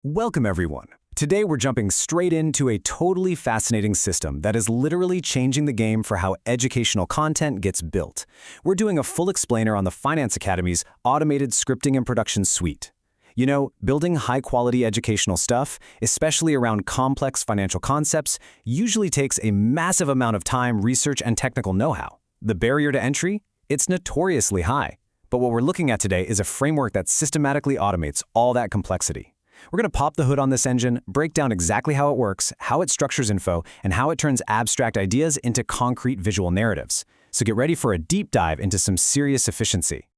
Welcome, everyone. Today we're jumping straight into a totally fascinating system that is literally changing the game for how educational content gets built. We're doing a full explainer on the Finance Academy's automated scripting and production suite. You know, building high-quality educational stuff, especially around complex financial concepts, usually takes a massive amount of time, research, and technical know-how. The barrier to entry? It's notoriously high. But what we're looking at today is a framework that systematically automates all that complexity. We're going to pop the hood on this engine, break down exactly how it works, how it structures info, and how it turns abstract ideas into concrete visual narratives. So get ready for a deep dive into some serious efficiency.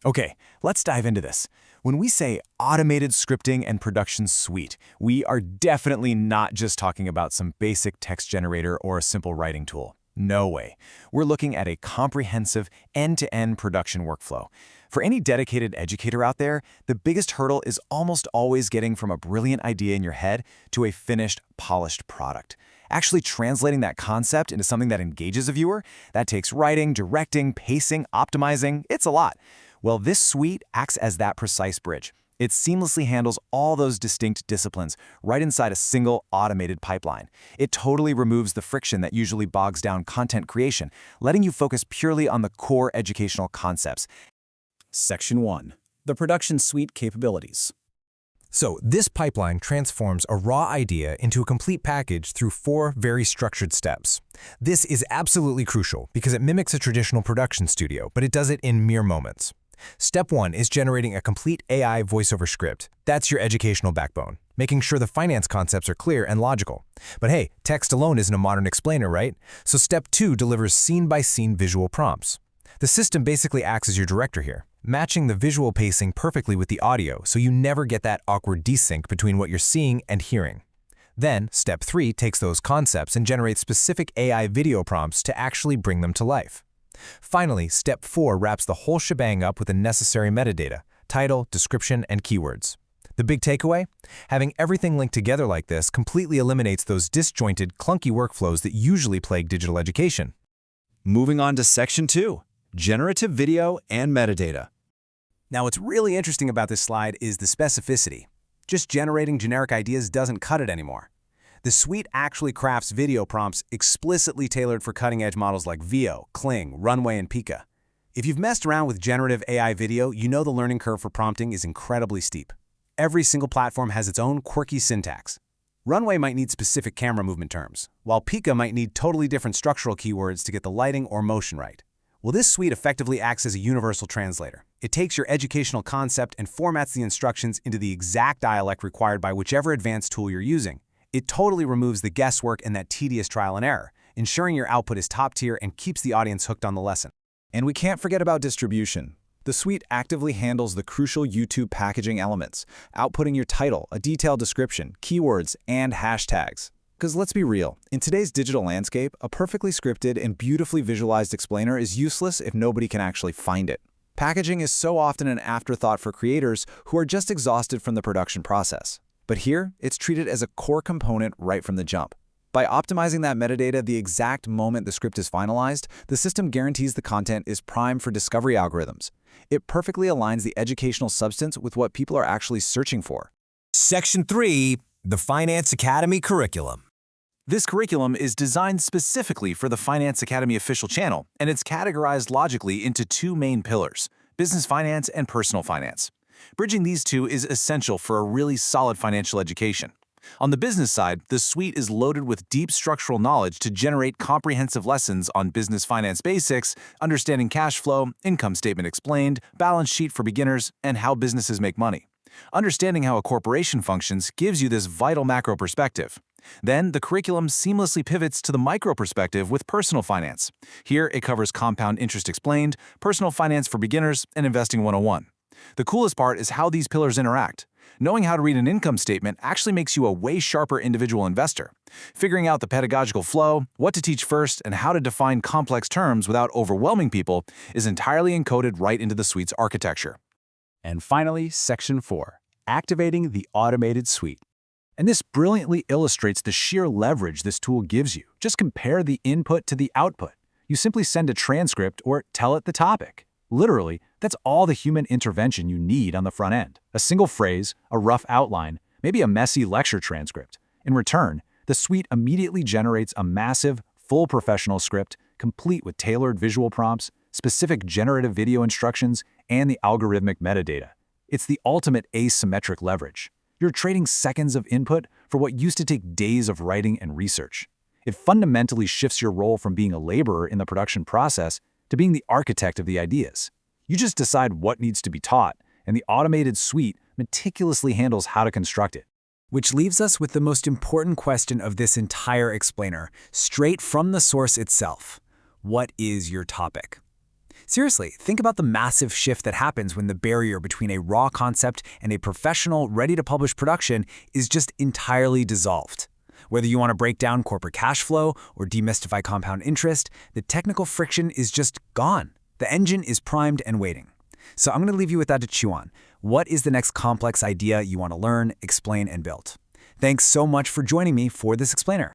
Okay, let's dive into this. When we say automated scripting and production suite, we are definitely not just talking about some basic text generator or a simple writing tool. No way. We're looking at a comprehensive end-to-end production workflow. For any dedicated educator out there, the biggest hurdle is almost always getting from a brilliant idea in your head to a finished, polished product. Actually translating that concept into something that engages a viewer, that takes writing, directing, pacing, optimizing. It's a lot. Well, this suite acts as that precise bridge. It seamlessly handles all those distinct disciplines right inside a single automated pipeline. It totally removes the friction that usually bogs down content creation, letting you focus purely on the core educational concepts. Section 1. The Production Suite Capabilities. So this pipeline transforms a raw idea into a complete package through 4 very structured steps. This is absolutely crucial because it mimics a traditional production studio, but it does it in mere moments. Step 1 is generating a complete AI voiceover script. That's your educational backbone, making sure the finance concepts are clear and logical. But hey, text alone isn't a modern explainer, right? So Step 2 delivers scene-by-scene visual prompts. The system basically acts as your director here, matching the visual pacing perfectly with the audio so you never get that awkward desync between what you're seeing and hearing. Then, Step 3 takes those concepts and generates specific AI video prompts to actually bring them to life. Finally, Step 4 wraps the whole shebang up with the necessary metadata, title, description, and keywords. The big takeaway? Having everything linked together like this completely eliminates those disjointed, clunky workflows that usually plague digital education. Moving on to Section 2, generative video and metadata. Now, what's really interesting about this slide is the specificity. Just generating generic ideas doesn't cut it anymore. The suite actually crafts video prompts explicitly tailored for cutting-edge models like Veo, Kling, Runway, and Pika. If you've messed around with generative AI video, you know the learning curve for prompting is incredibly steep. Every single platform has its own quirky syntax. Runway might need specific camera movement terms, while Pika might need totally different structural keywords to get the lighting or motion right. Well, this suite effectively acts as a universal translator. It takes your educational concept and formats the instructions into the exact dialect required by whichever advanced tool you're using. It totally removes the guesswork and that tedious trial and error, ensuring your output is top tier and keeps the audience hooked on the lesson. And we can't forget about distribution. The suite actively handles the crucial YouTube packaging elements, outputting your title, a detailed description, keywords, and hashtags. Because let's be real, in today's digital landscape, a perfectly scripted and beautifully visualized explainer is useless if nobody can actually find it. Packaging is so often an afterthought for creators who are just exhausted from the production process. But here, it's treated as a core component right from the jump. By optimizing that metadata the exact moment the script is finalized, the system guarantees the content is primed for discovery algorithms. It perfectly aligns the educational substance with what people are actually searching for. Section 3. The Finance Academy Curriculum. This curriculum is designed specifically for the Finance Academy official channel, and it's categorized logically into 2 main pillars: business finance and personal finance. Bridging these two is essential for a really solid financial education. On the business side, the suite is loaded with deep structural knowledge to generate comprehensive lessons on business finance basics, understanding cash flow, income statement explained, balance sheet for beginners, and how businesses make money. Understanding how a corporation functions gives you this vital macro perspective. Then, the curriculum seamlessly pivots to the micro perspective with personal finance. Here, it covers compound interest explained, personal finance for beginners, and investing 101. The coolest part is how these pillars interact. Knowing how to read an income statement actually makes you a way sharper individual investor. Figuring out the pedagogical flow, what to teach first, and how to define complex terms without overwhelming people is entirely encoded right into the suite's architecture. And finally, Section 4. Activating the Automated Suite. And this brilliantly illustrates the sheer leverage this tool gives you. Just compare the input to the output. You simply send a transcript or tell it the topic. Literally, that's all the human intervention you need on the front end. A single phrase, a rough outline, maybe a messy lecture transcript. In return, the suite immediately generates a massive, full professional script, complete with tailored visual prompts, specific generative video instructions, and the algorithmic metadata. It's the ultimate asymmetric leverage. You're trading seconds of input for what used to take days of writing and research. It fundamentally shifts your role from being a laborer in the production process to being the architect of the ideas. You just decide what needs to be taught, and the automated suite meticulously handles how to construct it. Which leaves us with the most important question of this entire explainer, straight from the source itself. What is your topic? Seriously, think about the massive shift that happens when the barrier between a raw concept and a professional, ready-to-publish production is just entirely dissolved. Whether you want to break down corporate cash flow or demystify compound interest, the technical friction is just gone. The engine is primed and waiting. So I'm going to leave you with that to chew on. What is the next complex idea you want to learn, explain, and build? Thanks so much for joining me for this explainer.